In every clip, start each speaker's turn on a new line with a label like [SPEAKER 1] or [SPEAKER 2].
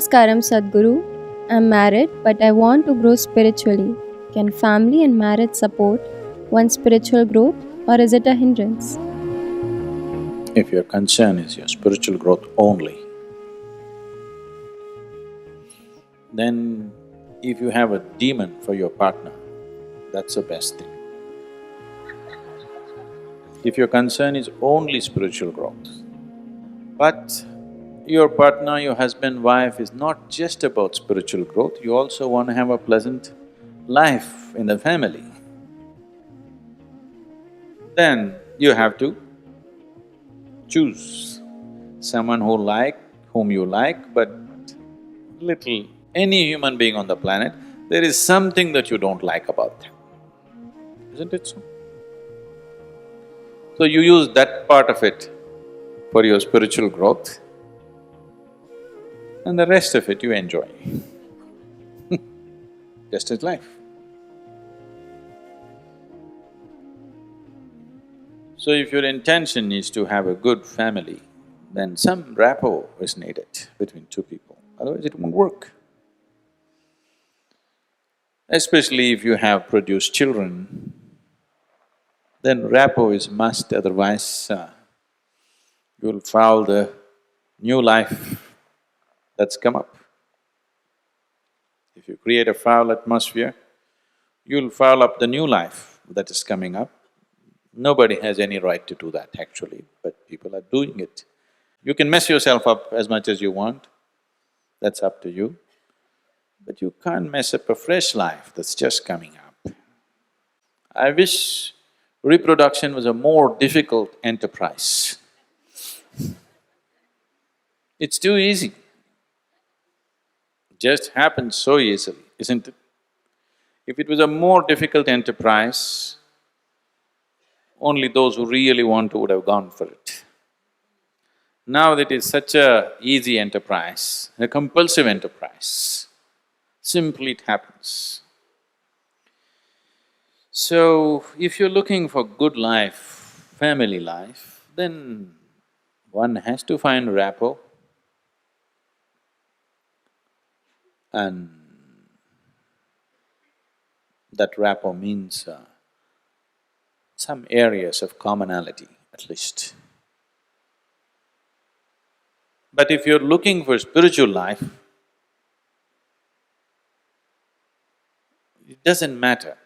[SPEAKER 1] Namaskaram Sadguru. I'm married but I want to grow spiritually. Can family and marriage support one's spiritual growth or is it a hindrance?
[SPEAKER 2] If your concern is your spiritual growth only, then if you have a demon for your partner, that's the best thing. If your concern is only spiritual growth, but your partner, your husband, wife is not just about spiritual growth, you also want to have a pleasant life in the family, then you have to choose someone whom you like, but little… any human being on the planet, there is something that you don't like about them, isn't it so? So you use that part of it for your spiritual growth, and the rest of it you enjoy. Just as life. So if your intention is to have a good family, then some rapport is needed between two people, otherwise it won't work. Especially if you have produced children, then rapport is must, otherwise you'll foul the new life that's come up. If you create a foul atmosphere, you'll foul up the new life that is coming up. Nobody has any right to do that actually, but people are doing it. You can mess yourself up as much as you want, that's up to you, but you can't mess up a fresh life that's just coming up. I wish reproduction was a more difficult enterprise. It's too easy. It just happens so easily, isn't it? If it was a more difficult enterprise, only those who really want to would have gone for it. Now that it's such a easy enterprise, a compulsive enterprise, simply it happens. So, if you're looking for good life, family life, then one has to find rapport, and that rapport means some areas of commonality at least. But if you're looking for spiritual life, it doesn't matter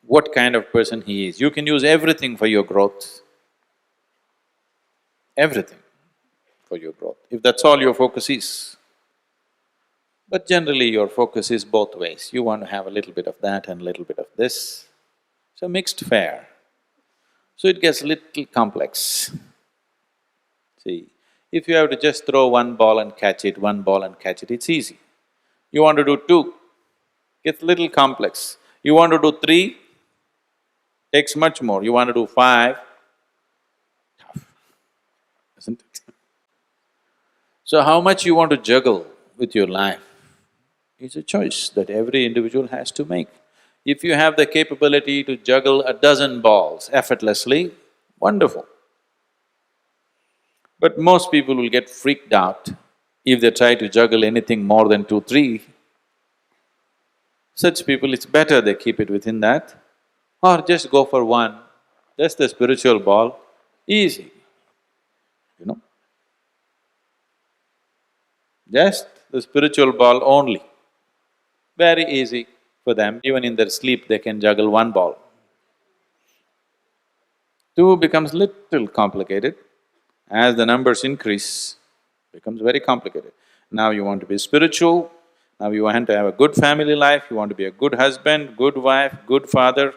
[SPEAKER 2] what kind of person he is, you can use everything for your growth, everything for your growth, if that's all your focus is. But generally your focus is both ways, you want to have a little bit of that and a little bit of this, so mixed fare. So it gets little complex. See, if you have to just throw one ball and catch it, one ball and catch it, it's easy. You want to do two, gets little complex. You want to do three, takes much more. You want to do five, tough, isn't it? So how much you want to juggle with your life is a choice that every individual has to make. If you have the capability to juggle a dozen balls effortlessly, wonderful. But most people will get freaked out if they try to juggle anything more than two, three. Such people, it's better they keep it within that, or just go for one, just the spiritual ball, easy, you know. Just the spiritual ball only, very easy for them, even in their sleep they can juggle one ball. Two becomes little complicated, as the numbers increase, becomes very complicated. Now you want to be spiritual, now you want to have a good family life, you want to be a good husband, good wife, good father,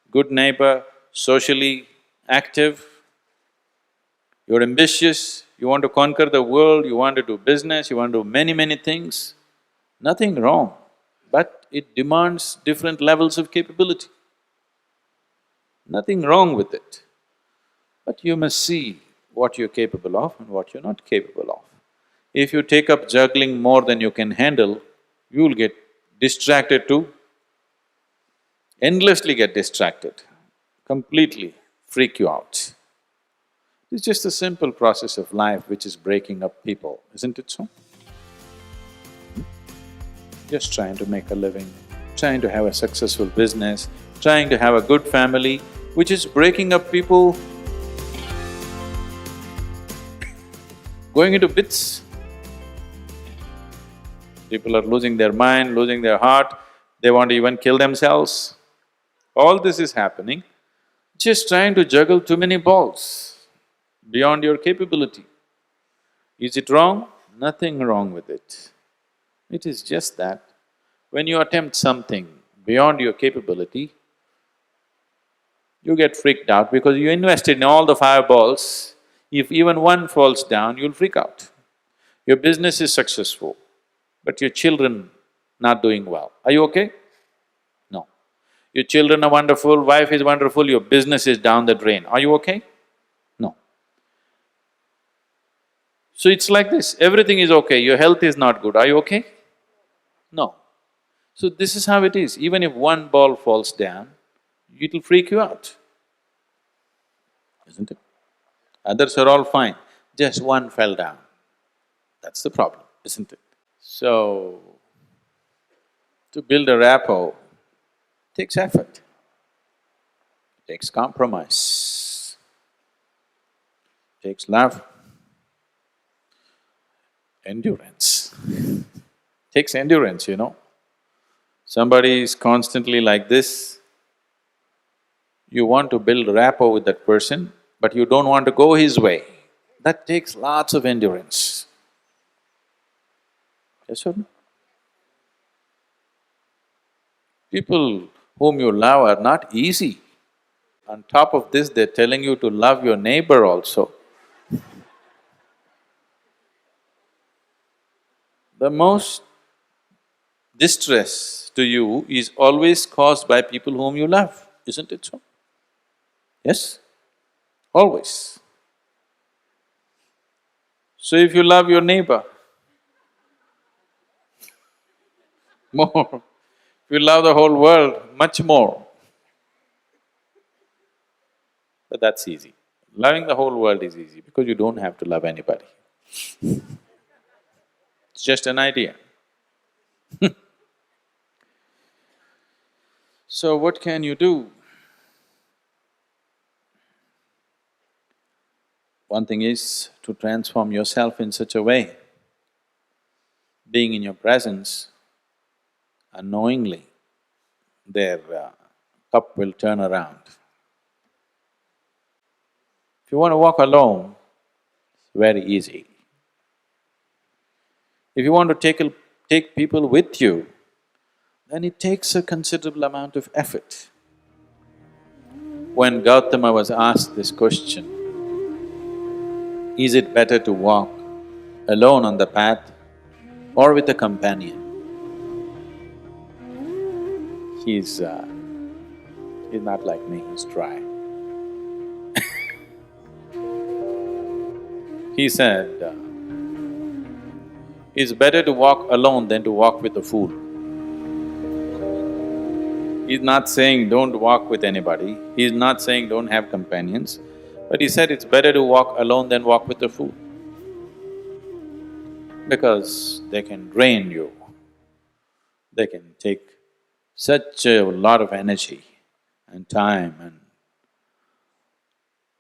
[SPEAKER 2] good neighbor, socially active, you're ambitious, you want to conquer the world, you want to do business, you want to do many things, nothing wrong, but it demands different levels of capability. Nothing wrong with it, but you must see what you're capable of and what you're not capable of. If you take up juggling more than you can handle, you'll get distracted too, endlessly get distracted, completely freak you out. It's just a simple process of life which is breaking up people, isn't it so? just trying to make a living, trying to have a successful business, trying to have a good family, which is breaking up people, going into bits. People are losing their mind, losing their heart, they want to even kill themselves. All this is happening, just trying to juggle too many balls beyond your capability. Is it wrong? Nothing wrong with it. It is just that when you attempt something beyond your capability, you get freaked out because you invested in all the fireballs. If even one falls down, you'll freak out. Your business is successful, but your children not doing well. Are you okay? No. Your children are wonderful, wife is wonderful, your business is down the drain. Are you okay? No. So it's like this, everything is okay, your health is not good. Are you okay? No. So this is how it is. Even if one ball falls down, it'll freak you out, isn't it? Others are all fine, just one fell down. That's the problem, isn't it? So, to build a rapport takes effort, takes compromise, takes love, endurance. Takes endurance, you know. Somebody is constantly like this, you want to build rapport with that person, but you don't want to go his way. That takes lots of endurance. Yes or no? People whom you love are not easy. On top of this, they're telling you to love your neighbor also. The most distress to you is always caused by people whom you love, isn't it so? Yes? Always. So if you love your neighbor more, if you love the whole world much more, but that's easy. Loving the whole world is easy because you don't have to love anybody. It's just an idea. So what can you do? One thing is to transform yourself in such a way, being in your presence, unknowingly, their cup will turn around. If you want to walk alone, it's very easy. If you want to take people with you, then it takes a considerable amount of effort. When Gautama was asked this question, is it better to walk alone on the path or with a companion? He's not like me, he's dry. He said, it's better to walk alone than to walk with a fool. He's not saying don't walk with anybody, he's not saying don't have companions, but he said it's better to walk alone than walk with a fool. Because they can drain you, they can take such a lot of energy and time, and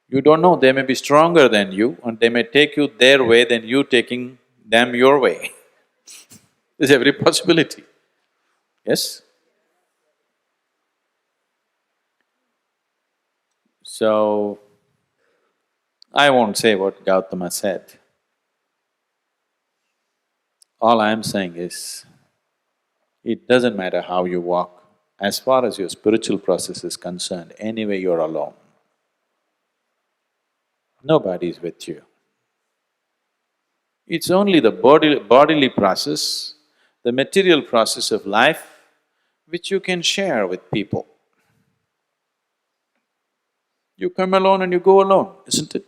[SPEAKER 2] you don't know, they may be stronger than you and they may take you their way than you taking them your way. There's every possibility, yes? So, I won't say what Gautama said. All I'm saying is, it doesn't matter how you walk, as far as your spiritual process is concerned, anyway you're alone. Nobody's with you. It's only the bodily process, the material process of life, which you can share with people. You come alone and you go alone, isn't it?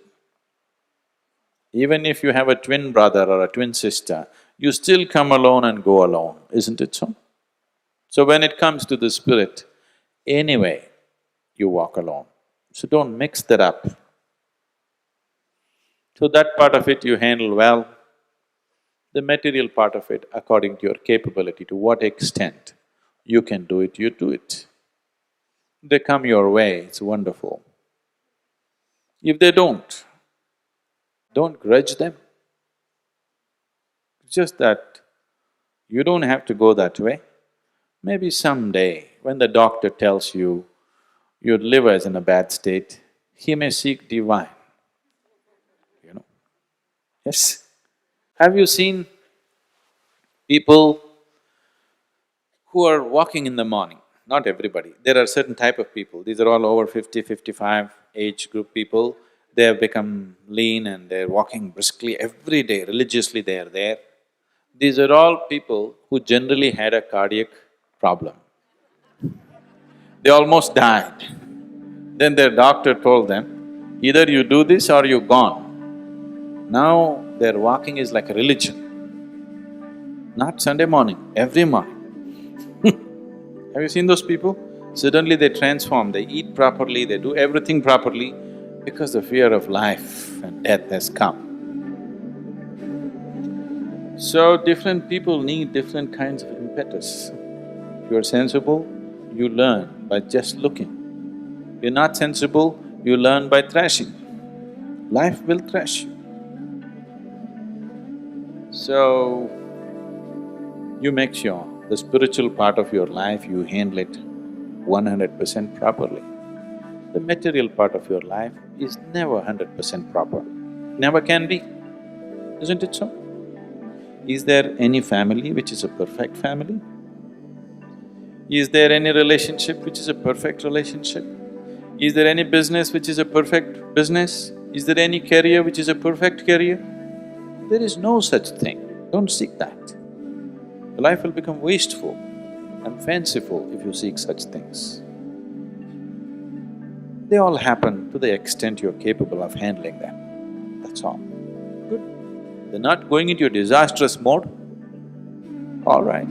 [SPEAKER 2] Even if you have a twin brother or a twin sister, you still come alone and go alone, isn't it so? So when it comes to the spirit, anyway, you walk alone. So don't mix that up. So that part of it you handle well, The material part of it, according to your capability, to what extent you can do it, you do it. They come your way, it's wonderful. If they don't grudge them. It's just that you don't have to go that way. Maybe someday, when the doctor tells you your liver is in a bad state, he may seek divine, you know. Yes. Have you seen people who are walking in the morning? Not everybody, there are certain type of people, these are all over 50, 55 age group people. They have become lean and they're walking briskly every day, religiously they are there. These are all people who generally had a cardiac problem. They almost died. Then their doctor told them, either you do this or you're gone. Now their walking is like a religion, not Sunday morning, every morning. Have you seen those people? Suddenly they transform, they eat properly, they do everything properly because the fear of life and death has come. So different people need different kinds of impetus. If you're sensible, you learn by just looking. If you're not sensible, you learn by thrashing. Life will thrash you. So, you make sure the spiritual part of your life, you handle it 100% properly. The material part of your life is never 100% proper, never can be, isn't it so? Is there any family which is a perfect family? Is there any relationship which is a perfect relationship? Is there any business which is a perfect business? Is there any career which is a perfect career? There is no such thing, don't seek that. Your life will become wasteful and fanciful if you seek such things. They all happen to the extent you're capable of handling them, that's all. Good. They're not going into a disastrous mode, all right